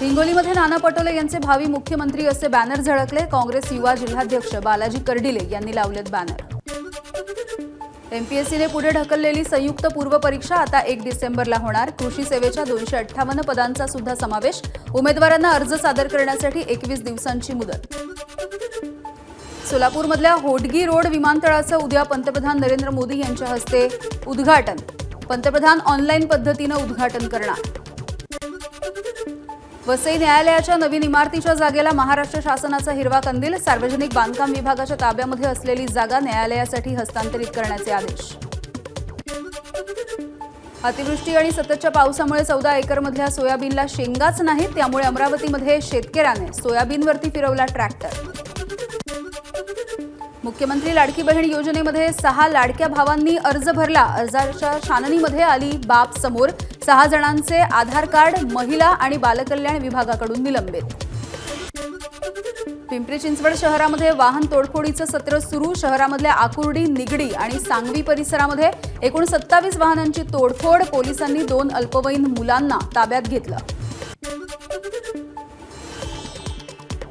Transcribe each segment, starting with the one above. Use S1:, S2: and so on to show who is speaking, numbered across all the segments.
S1: हिंगोलीमध्ये नाना पटोले यांचे भावी मुख्यमंत्री असे बॅनर झळकले। काँग्रेस युवा जिल्हाध्यक्ष बालाजी कर्डिले यांनी लावलेत बॅनर। एमपीएससीने पुढे ढकललेली संयुक्त पूर्व परीक्षा आता 1 डिसेंबरला होणार। कृषी सेवेच्या 258 पदांचा सुद्धा समावेश। उमेदवारांना अर्ज सादर करण्यासाठी 21 दिवसांची मुदत। सोलापूरमधल्या होडगी रोड विमानतळाचं उद्या पंतप्रधान नरेंद्र मोदी यांच्या हस्ते उद्घाटन। पंतप्रधान ऑनलाईन पद्धतीने उद्घाटन करणार। वसई न्यायालयाच्या नवीन इमारतीच्या जागेला महाराष्ट्र शासनाचा हिरवा कंदील। सार्वजनिक बांधकाम विभागाच्या ताब्यामध्ये असलेली जागा न्यायालयासाठी हस्तांतरित करण्याचे आदेश। अतिवृष्टी आणि सततच्या पावसामुळे 14 एकरमधल्या सोयाबीनला शेंगाच नाहीत, त्यामुळे अमरावतीमध्ये शेतकऱ्याने सोयाबीनवरती फिरवला ट्रॅक्टर। मुख्यमंत्री लाडकी बहीण योजनेमध्ये 6 लाडक्या भावांनी अर्ज भरला। अर्जाच्या छाननीमध्ये आली बाब समोर। 6 जणांचे आधार कार्ड महिला आणि बालकल्याण विभागाकडून निलंबित। पिंपरी चिंचवड शहरामध्ये वाहन तोडफोडीचं सत्र सुरू। शहरामधल्या आकुर्डी, निगडी आणि सांगवी परिसरामध्ये एकूण 27 वाहनांची तोडफोड। पोलिसांनी 2 अल्पवयीन मुलांना ताब्यात घेतलं।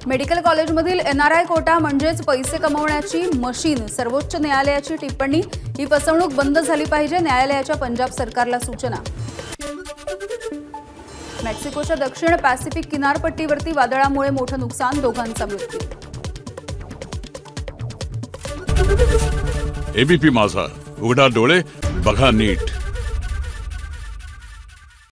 S1: मेडिकल कॉलेजमधील एनआरआय कोटा म्हणजेच पैसे कमवण्याची मशीन। सर्वोच्च न्यायालयाची टिप्पणी, ही फसवणूक बंद झाली पाहिजे। न्यायालयाच्या पंजाब सरकारला सूचना। मेक्सिकोच्या दक्षिण पॅसिफिक किनारपट्टीवरती वादळामुळे मोठं नुकसान, 2 जणांचा मृत्यू।
S2: एबीपी माझा, उघडा डोळे बघा नीट।